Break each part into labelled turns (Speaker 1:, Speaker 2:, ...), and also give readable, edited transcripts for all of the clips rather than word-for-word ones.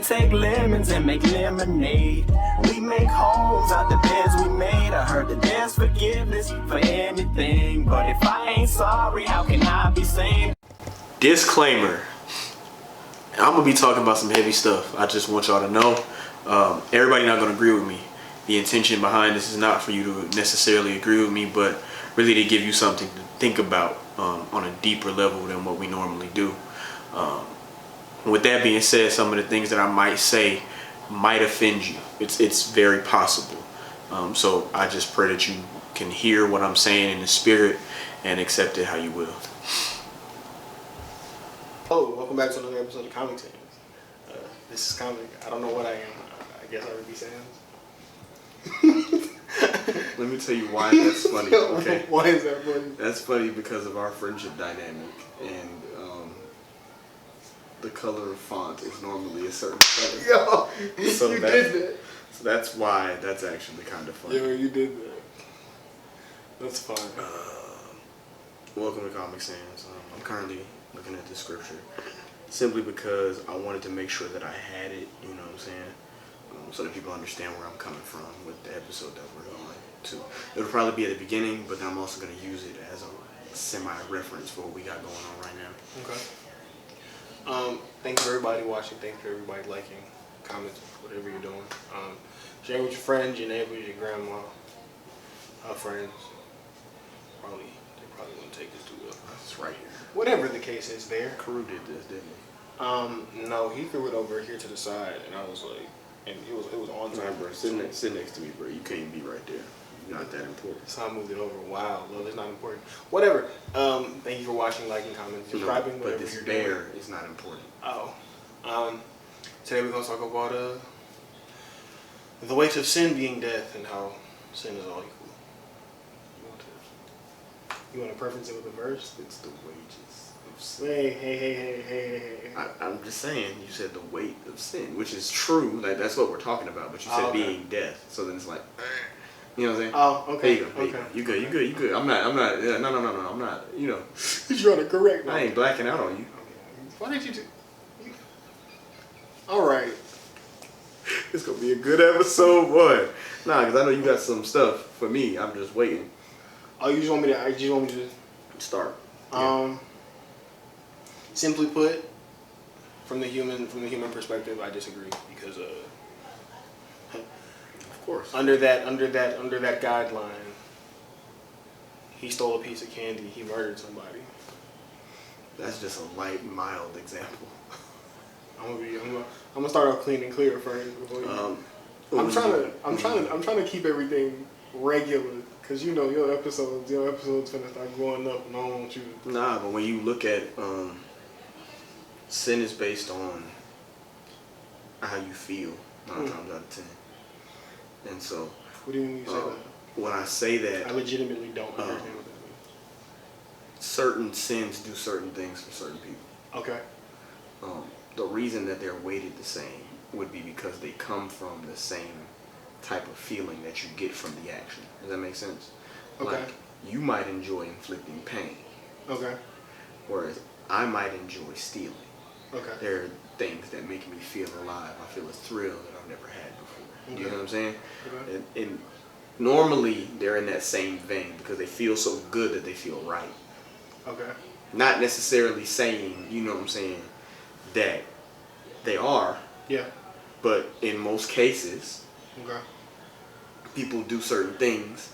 Speaker 1: take lemons and make lemonade. We make homes out the beds we made. I heard that there's forgiveness for anything, but if I ain't sorry, how can I be saved?
Speaker 2: Disclaimer. I'm going to be talking about some heavy stuff. I just want y'all to know. Everybody not going to agree with me. The intention behind this is not for you to necessarily agree with me, but really to give you something to think about on a deeper level than what we normally do. With that being said, some of the things that I might say might offend you. It's very possible. So I just pray that you can hear what I'm saying in the spirit and accept it how you will.
Speaker 3: Oh, welcome back to another episode of Comic Sans. This is Comic. I don't know what I am. I guess I would be Sans.
Speaker 2: Let me tell you why that's funny. Okay.
Speaker 3: Why is that funny?
Speaker 2: That's funny because of our friendship dynamic, and the color of font is normally a certain color.
Speaker 3: Yo,
Speaker 2: So
Speaker 3: you
Speaker 2: that-
Speaker 3: did that.
Speaker 2: So that's why that's actually kind of funny.
Speaker 3: Yo, you did that. That's fine.
Speaker 2: Welcome to Comic Sans. I'm currently looking at the scripture simply because I wanted to make sure that I had it, you know what I'm saying, so that people understand where I'm coming from with the episode that we're going to. It'll probably be at the beginning, but then I'm also going to use it as a semi-reference for what we got going on right now.
Speaker 3: Okay. Thanks for everybody watching. Thanks for everybody liking, comments, whatever you're doing. Share with your friends, your neighbors, your grandma, our friends. They probably wouldn't take this too well.
Speaker 2: It's right here.
Speaker 3: Whatever the case is, there.
Speaker 2: Carew did this, didn't he?
Speaker 3: No, he threw it over here to the side, and I was like, and it was on time.
Speaker 2: Bro, sit next to me, bro. You can't be right there. You're not that important.
Speaker 3: So I moved it over. Wow, well, it's not important. Whatever. Thank you for watching, liking, commenting, subscribing,
Speaker 2: But
Speaker 3: whatever
Speaker 2: this
Speaker 3: you're
Speaker 2: bear
Speaker 3: doing.
Speaker 2: is not important.
Speaker 3: Oh. Today we're gonna talk about the weight of sin being death and how sin is all equal. You want to preference it with a verse?
Speaker 2: It's the wages of sin.
Speaker 3: Hey.
Speaker 2: I'm just saying, you said the weight of sin, which is true. Like, that's what we're talking about. But you said
Speaker 3: okay.
Speaker 2: being death. So then it's like, you know what I'm saying?
Speaker 3: Oh, okay.
Speaker 2: There you go.
Speaker 3: Okay.
Speaker 2: You good. I'm not. Yeah, no. I'm not. You know.
Speaker 3: You're trying to correct me.
Speaker 2: I ain't blacking out on you.
Speaker 3: Why did you do? All right.
Speaker 2: It's gonna be a good episode, boy. Nah, because I know you got some stuff for me. I'm just waiting.
Speaker 3: Oh, you just want me to?
Speaker 2: Start.
Speaker 3: Simply put, from the human perspective, I disagree because
Speaker 2: Of course.
Speaker 3: under that guideline, he stole a piece of candy. He murdered somebody.
Speaker 2: That's just a light, mild example.
Speaker 3: I'm gonna start off clean and clear first. I'm trying to keep everything regular. Cause you know your episodes finna start going up, and I don't want you to.
Speaker 2: Nah, but when you look at sin is based on how you feel 9 times out of 10, and so.
Speaker 3: What do you mean you say that?
Speaker 2: When I say that,
Speaker 3: I legitimately don't understand what that means.
Speaker 2: certain sins do certain things for certain people.
Speaker 3: Okay.
Speaker 2: The reason that they're weighted the same would be because they come from the same type of feeling that you get from the action. Does that make sense?
Speaker 3: Okay.
Speaker 2: Like, you might enjoy inflicting pain.
Speaker 3: Okay.
Speaker 2: Whereas I might enjoy stealing.
Speaker 3: Okay.
Speaker 2: There are things that make me feel alive. I feel a thrill that I've never had before.
Speaker 3: Okay.
Speaker 2: You know what I'm saying?
Speaker 3: Okay.
Speaker 2: And normally they're in that same vein because they feel so good that they feel right.
Speaker 3: Okay.
Speaker 2: Not necessarily saying, you know what I'm saying, that they are,
Speaker 3: Yeah.
Speaker 2: but in most cases,
Speaker 3: Okay.
Speaker 2: people do certain things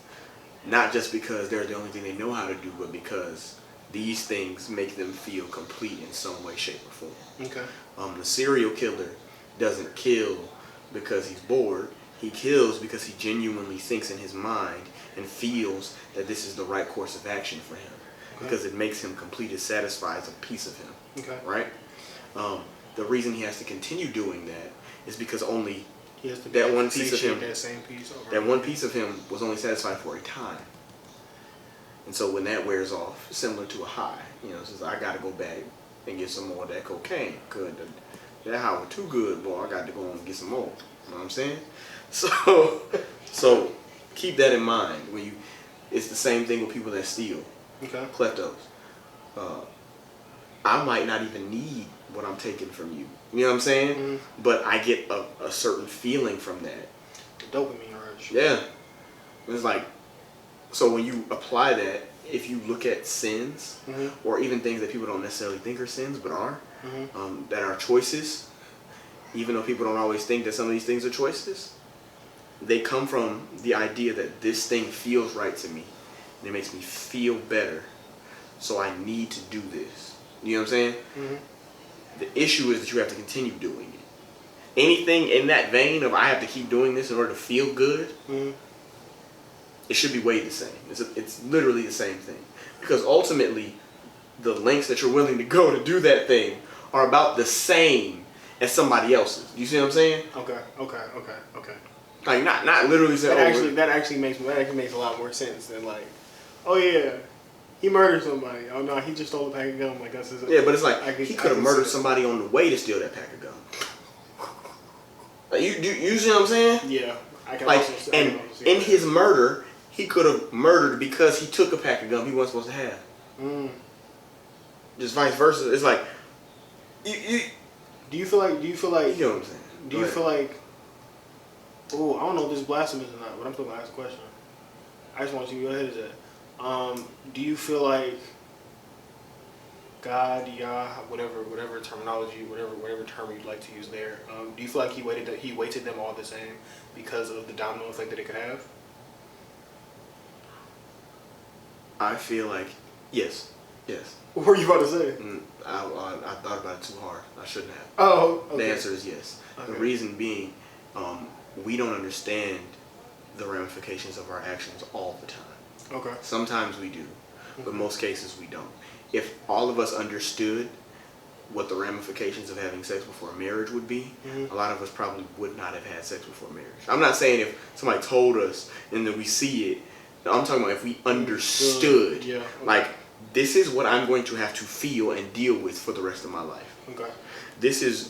Speaker 2: not just because they're the only thing they know how to do, but because these things make them feel complete in some way, shape, or form.
Speaker 3: Okay.
Speaker 2: The serial killer doesn't kill because he's bored. He kills because he genuinely thinks in his mind and feels that this is the right course of action for him.
Speaker 3: Okay.
Speaker 2: Because it makes him complete, it satisfies a piece of him.
Speaker 3: Okay.
Speaker 2: Right? The reason he has to continue doing that is because only
Speaker 3: He has to
Speaker 2: that one piece of
Speaker 3: satiate
Speaker 2: him,
Speaker 3: that same piece over
Speaker 2: that
Speaker 3: and
Speaker 2: one
Speaker 3: over.
Speaker 2: piece of him was only satisfied for a time. And so when that wears off, similar to a high, you know, says I got to go back and get some more of that cocaine. Good, that high was too good, boy. I got to go and get some more. You know what I'm saying? So keep that in mind when you. It's the same thing with people that steal.
Speaker 3: Okay.
Speaker 2: Kleptos. I might not even need what I'm taking from you You know what I'm saying?
Speaker 3: Mm-hmm.
Speaker 2: But I get a certain feeling from that.
Speaker 3: The dopamine rush.
Speaker 2: Yeah. It's like, so when you apply that, if you look at sins,
Speaker 3: Mm-hmm.
Speaker 2: or even things that people don't necessarily think are sins but are,
Speaker 3: Mm-hmm.
Speaker 2: that are choices, even though people don't always think that some of these things are choices, they come from the idea that this thing feels right to me and it makes me feel better, so I need to do this. You know what I'm saying?
Speaker 3: Mm-hmm.
Speaker 2: The issue is that you have to continue doing it. Anything in that vein of I have to keep doing this in order to feel good,
Speaker 3: Mm-hmm.
Speaker 2: it should be weighed the same. It's literally the same thing. Because ultimately, the lengths that you're willing to go to do that thing are about the same as somebody else's. You see what I'm saying?
Speaker 3: Okay.
Speaker 2: Like not literally saying,
Speaker 3: That actually makes a lot more sense than like, oh yeah, he murdered somebody. Oh no, he just stole a pack of gum. Like that's his.
Speaker 2: yeah, but it's like he
Speaker 3: I
Speaker 2: could have
Speaker 3: can
Speaker 2: murdered
Speaker 3: see
Speaker 2: somebody on the way to steal that pack of gum. Like you see what I'm saying?
Speaker 3: that. Yeah, I can
Speaker 2: Like,
Speaker 3: also see.
Speaker 2: and in his murder, he could have murdered because he took a pack of gum he wasn't supposed to have. Just vice versa. It's like,
Speaker 3: Do you feel like?
Speaker 2: you know what I'm saying?
Speaker 3: Do you feel like? Oh, I don't know if this is blasphemous or not, but I'm still gonna ask a question. I just want to see where your head is at. Do you feel like God, Yah, whatever terminology, whatever term you'd like to use there? Do you feel like he weighted them all the same because of the domino effect that it could have?
Speaker 2: I feel like, yes.
Speaker 3: What were you about to say?
Speaker 2: I thought about it too hard. I shouldn't have.
Speaker 3: Oh, okay.
Speaker 2: The answer is yes.
Speaker 3: Okay.
Speaker 2: The reason being, we don't understand the ramifications of our actions all the time.
Speaker 3: Okay.
Speaker 2: Sometimes we do, but most cases we don't. If all of us understood what the ramifications of having sex before marriage would be, a lot of us probably would not have had sex before marriage. I'm not saying if somebody told us and then we see it. I'm talking about if we understood.
Speaker 3: Yeah. Okay.
Speaker 2: Like, this is what I'm going to have to feel and deal with for the rest of my life.
Speaker 3: Okay.
Speaker 2: This is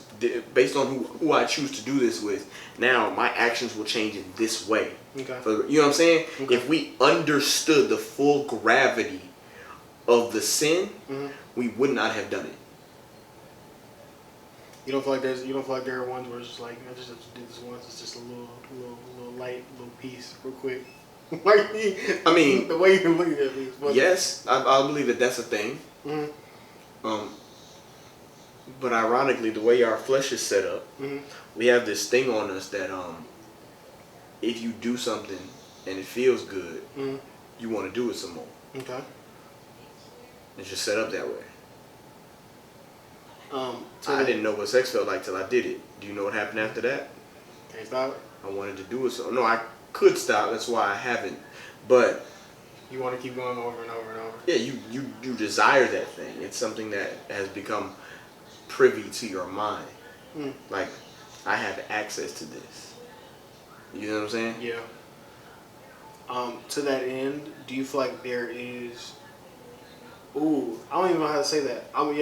Speaker 2: based on who I choose to do this with. Now my actions will change in this way.
Speaker 3: Okay.
Speaker 2: You know what I'm saying?
Speaker 3: Okay.
Speaker 2: If we understood the full gravity of the sin, we would not have done it.
Speaker 3: You don't feel like there are ones where it's just like, I just have to do this once. It's just a little light, little piece, real quick. Like,
Speaker 2: I mean,
Speaker 3: the way you're looking at me.
Speaker 2: yes, I believe that that's a thing. But ironically, the way our flesh is set up, we have this thing on us that if you do something and it feels good, you want to do it some more.
Speaker 3: Okay.
Speaker 2: It's just set up that way.
Speaker 3: So
Speaker 2: I didn't know what sex felt like till I did it. Do you know what happened after that?
Speaker 3: Can't stop.
Speaker 2: I wanted to do it. So no, I could stop. That's why I haven't. But
Speaker 3: You want to keep going over and over and over.
Speaker 2: yeah, you desire that thing. It's something that has become privy to your mind. Like, I have access to this. You know what I'm saying?
Speaker 3: Yeah. To that end, do you feel like there is? Ooh, I don't even know how to say that. I do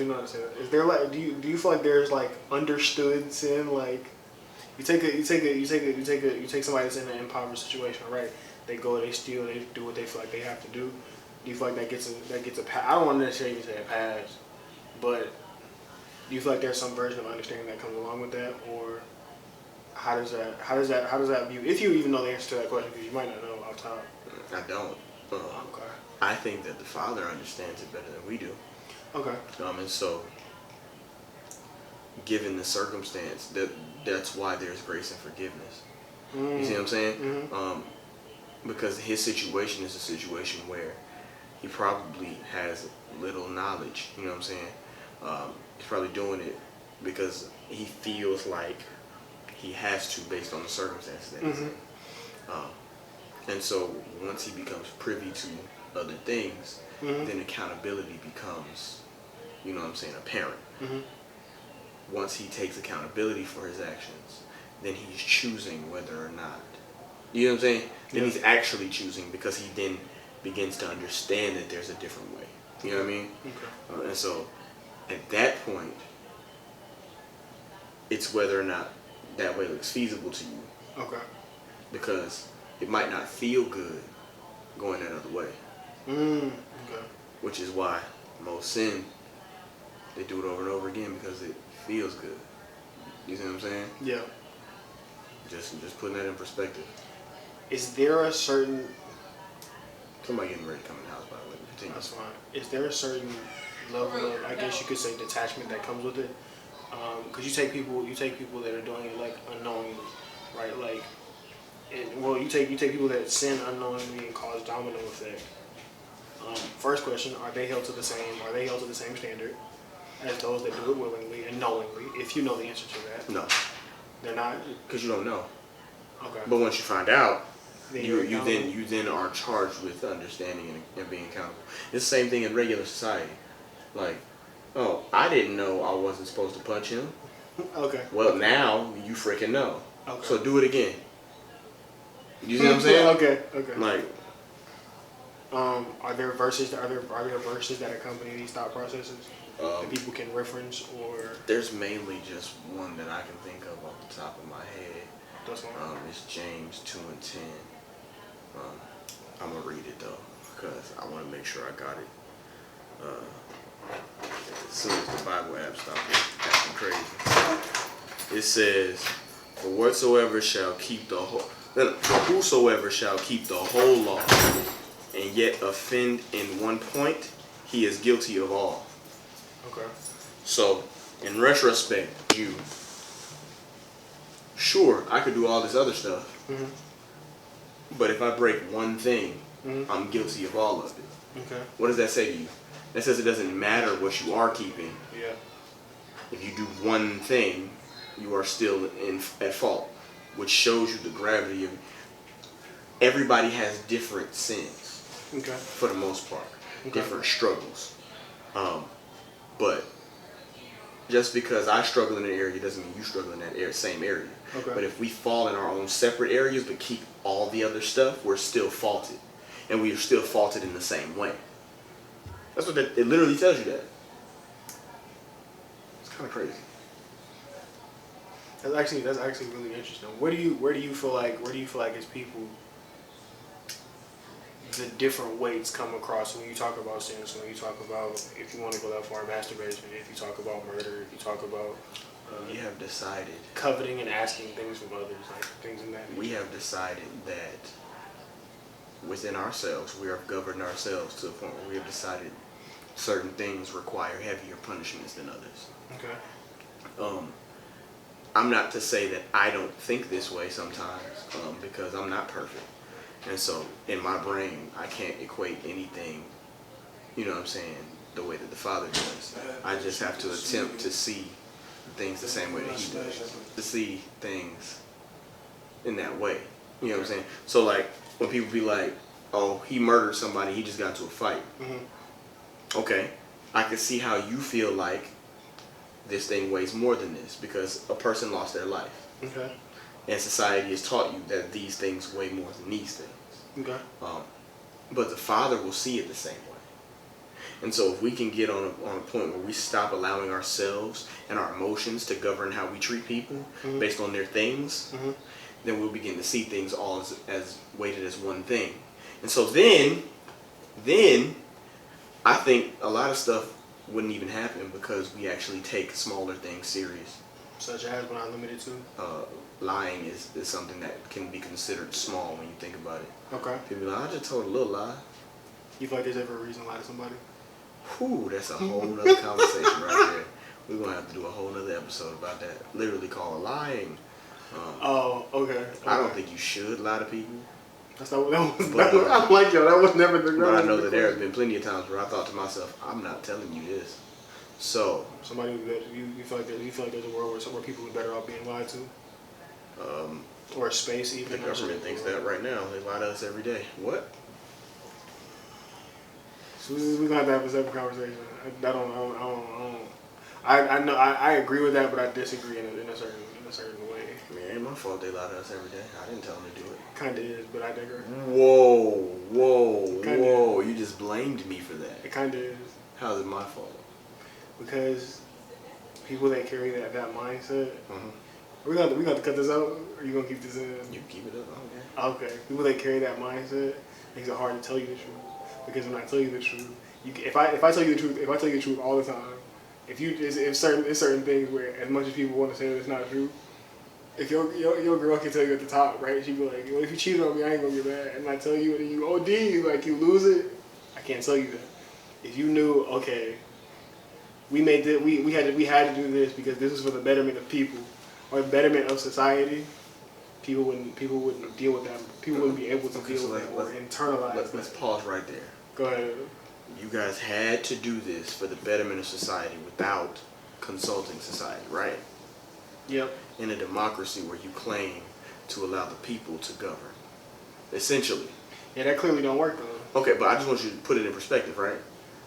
Speaker 3: know how to say that. Is there like, do you feel like there's like understood sin? Like, you take somebody that's in an impoverished situation, right? They go, they steal, they do what they feel like they have to do. Do you feel like that gets a pass? I don't want to necessarily even say a pass, but do you feel like there's some version of understanding that comes along with that, or how does that view? If you even know the answer to that question, because you might not know off top.
Speaker 2: I don't.
Speaker 3: Okay.
Speaker 2: I think that the Father understands it better than we do.
Speaker 3: Okay.
Speaker 2: And so, given the circumstance, that's why there's grace and forgiveness. You see what I'm saying? Because his situation is a situation where he probably has little knowledge. You know what I'm saying? He's probably doing it because he feels like he has to based on the circumstances that he's in. And so once he becomes privy to other things, then accountability becomes, you know what I'm saying, apparent. Once he takes accountability for his actions, then he's choosing whether or not. You know what I'm saying? Then he's actually choosing, because he then begins to understand that there's a different way. You know what I mean?
Speaker 3: Okay.
Speaker 2: And so at that point, it's whether or not that way looks feasible to you.
Speaker 3: Okay.
Speaker 2: Because it might not feel good going that other way.
Speaker 3: Okay.
Speaker 2: Which is why most sin, they do it over and over again because it feels good. You see what I'm saying?
Speaker 3: Yeah.
Speaker 2: Just putting that in perspective.
Speaker 3: Is there a certain...
Speaker 2: Somebody getting ready to come in the house, by the way. Continue.
Speaker 3: That's fine. Is there a certain level of, I guess you could say, detachment that comes with it? Because you take people that are doing it like unknowingly, right? Like, you take people that sin unknowingly and cause domino effect. First question: Are they held to the same standard as those that do it willingly and knowingly? If you know the answer to that,
Speaker 2: No,
Speaker 3: they're not.
Speaker 2: because you don't know.
Speaker 3: Okay.
Speaker 2: But once you find out,
Speaker 3: Then
Speaker 2: you then are charged with understanding and being accountable. It's the same thing in regular society. Like, oh, I didn't know I wasn't supposed to punch him.
Speaker 3: Okay.
Speaker 2: Well, now you freaking know.
Speaker 3: Okay.
Speaker 2: So do it again. You see what I'm saying?
Speaker 3: Okay.
Speaker 2: Like,
Speaker 3: are there verses that accompany these thought processes that people can reference, or
Speaker 2: there's mainly just one that I can think of off the top of my head.
Speaker 3: that's one?
Speaker 2: It's James 2:10. I'm gonna read it though, because I want to make sure I got it. As soon as the Bible app stopped acting crazy, it says, "For whosoever shall keep the whole law, and yet offend in one point, he is guilty of all."
Speaker 3: Okay.
Speaker 2: So, in retrospect, sure, I could do all this other stuff, but if I break one thing, I'm guilty of all of it.
Speaker 3: Okay.
Speaker 2: What does that say to you? That says it doesn't matter what you are keeping.
Speaker 3: Yeah.
Speaker 2: If you do one thing, you are still at fault, which shows you the gravity of. Everybody has different sins,
Speaker 3: Okay.
Speaker 2: for the most part, different struggles. But just because I struggle in an area doesn't mean you struggle in that same area.
Speaker 3: Okay.
Speaker 2: But if we fall in our own separate areas but keep all the other stuff, we're still faulted, and we are still faulted in the same way. That's what it literally tells you that. It's kind of crazy.
Speaker 3: That's actually really interesting. Where do you feel like as people the different weights come across when you talk about sins? When you talk about, if you want to go that far, masturbation. If you talk about murder. If you talk about
Speaker 2: We have decided.
Speaker 3: coveting and asking things from others, like things in that nature.
Speaker 2: We have decided that within ourselves, we have governed ourselves to a point where we have decided certain things require heavier punishments than others.
Speaker 3: Okay.
Speaker 2: I'm not to say that I don't think this way sometimes, because I'm not perfect. And so in my brain, I can't equate anything, you know what I'm saying, the way that the Father does. I just have to attempt to see things the same way that He does. To see things in that way. You know what I'm saying? So like, when people be like, oh, he murdered somebody, he just got into a fight. Okay, I can see how you feel like this thing weighs more than this, because a person lost their life.
Speaker 3: Okay.
Speaker 2: And society has taught you that these things weigh more than these things.
Speaker 3: Okay.
Speaker 2: But the Father will see it the same way. And so if we can get on a point where we stop allowing ourselves and our emotions to govern how we treat people based on their things, then we'll begin to see things all as weighted as one thing. And so then I think a lot of stuff wouldn't even happen, because we actually take smaller things serious.
Speaker 3: Such as, but not limited to.
Speaker 2: Lying is something that can be considered small when you think about it.
Speaker 3: Okay.
Speaker 2: People be like, I just told a little lie.
Speaker 3: You feel like there's ever a reason to lie to somebody?
Speaker 2: Whew, that's a whole nother conversation right there. We're going to have to do a whole nother episode about that. Literally called lying.
Speaker 3: Okay.
Speaker 2: I don't think you should lie to people.
Speaker 3: That's not what that was. I'm like, yo, that was never the.
Speaker 2: But I know that there have been plenty of times where I thought to myself, I'm not telling you this. So.
Speaker 3: Somebody you feel like there's a world where people are better off being lied to. Or a space even.
Speaker 2: The government thinks that right now. They lie to us every day. What?
Speaker 3: So we're gonna have to have a separate conversation. I know I agree with that, but I disagree in a certain way.
Speaker 2: I mean, it ain't my fault they lie to us every day. I didn't tell them to do it.
Speaker 3: Kinda is, but I digress.
Speaker 2: Whoa! You just blamed me for that.
Speaker 3: It kinda is.
Speaker 2: How's it my fault?
Speaker 3: Because people that carry that mindset. We got to cut this out, or are you gonna keep this in?
Speaker 2: You keep it up.
Speaker 3: Okay. People that carry that mindset makes it hard to tell you the truth. Because when I tell you the truth, if I tell you the truth all the time, if certain things where as much as people want to say it's not true, if your girl can tell you at the top, right? She'd be like, well, if you cheated on me, I ain't gonna get mad. And I tell you, and you OD, like you lose it. I can't tell you that. If you knew, okay, we had to do this because this is for the betterment of people or the betterment of society. People wouldn't deal with that. People wouldn't be able to deal with that or internalize.
Speaker 2: Let's pause right there.
Speaker 3: Go ahead.
Speaker 2: You guys had to do this for the betterment of society without consulting society, right?
Speaker 3: Yep.
Speaker 2: In a democracy where you claim to allow the people to govern, essentially.
Speaker 3: Yeah, that clearly don't work though.
Speaker 2: Okay, but I just want you to put it in perspective, right?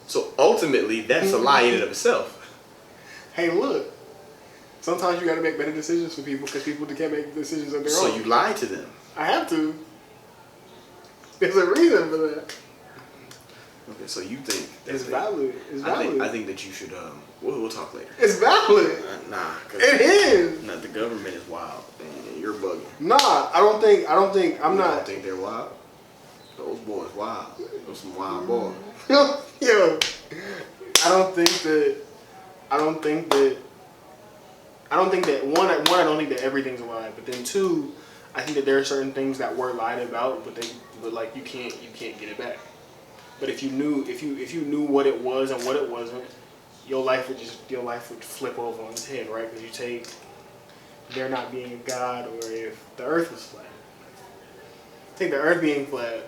Speaker 2: So ultimately, that's a lie in and of itself.
Speaker 3: Hey, look. Sometimes you got to make better decisions for people because people can't make decisions on their own.
Speaker 2: So you lied to them.
Speaker 3: I have to. There's a reason for that.
Speaker 2: Okay, so you think
Speaker 3: It's valid. It's valid.
Speaker 2: I think that you should. We'll talk later.
Speaker 3: It's valid.
Speaker 2: Nah,
Speaker 3: It is.
Speaker 2: Nah, the government is wild, and you're bugging.
Speaker 3: Nah, I don't think. I'm
Speaker 2: I
Speaker 3: not.
Speaker 2: don't think they're wild. Those boys wild. Those some wild boys.
Speaker 3: Yo, I don't think that. One, I don't think that everything's a lie. But then two, I think that there are certain things that were lied about, but like you can't get it back. But if you knew what it was and what it wasn't, your life would flip over on its head, right? Because you take there not being a God, or if the Earth was flat. Take the Earth being flat.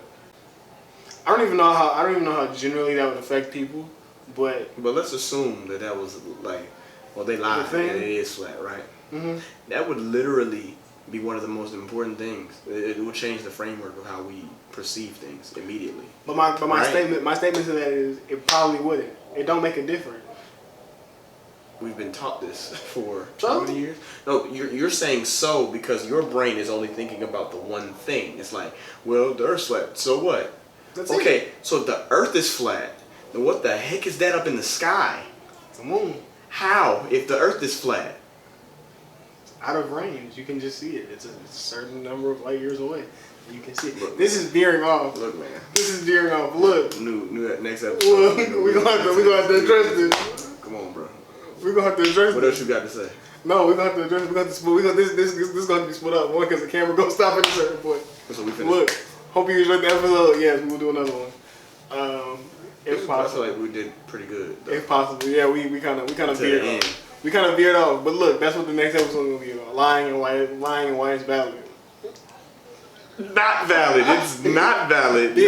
Speaker 3: I don't even know how generally that would affect people, but
Speaker 2: let's assume that was like, well, they lied and it is flat, right?
Speaker 3: mm-hmm.
Speaker 2: That would literally be one of the most important things. It will change the framework of how we perceive things immediately.
Speaker 3: But my
Speaker 2: Right?
Speaker 3: statement to that is it probably wouldn't. It don't make a difference.
Speaker 2: We've been taught this for
Speaker 3: So?
Speaker 2: how many years? No, you're saying so because your brain is only thinking about the one thing. It's like, well, the Earth's flat, so what?
Speaker 3: That's
Speaker 2: Okay,
Speaker 3: it.
Speaker 2: so if the Earth is flat, then what the heck is that up in the sky?
Speaker 3: It's a moon.
Speaker 2: How, if the Earth is flat?
Speaker 3: Out of range, you can just see it. It's a certain number of light years away. You can see it.
Speaker 2: Look,
Speaker 3: This is veering off.
Speaker 2: Look, man.
Speaker 3: This is veering off. Look.
Speaker 2: New next episode.
Speaker 3: Look, we gonna have to address this.
Speaker 2: Come on, bro.
Speaker 3: We're gonna have to address
Speaker 2: What
Speaker 3: this.
Speaker 2: else you got to say?
Speaker 3: No, we're gonna have to address. We're gonna have to split. This is gonna be split up. One, because the camera gonna stop at a certain point.
Speaker 2: So we finished.
Speaker 3: Look, hope you enjoyed the episode. Yes, we will do another one. If
Speaker 2: I feel
Speaker 3: possible.
Speaker 2: like we did pretty good. Though.
Speaker 3: If possible, yeah, we kind of
Speaker 2: To the
Speaker 3: veered
Speaker 2: end.
Speaker 3: off. We kind of veered off, but look, that's what the next episode is gonna be about. Lying and why it's valid.
Speaker 2: Not valid. It's not valid.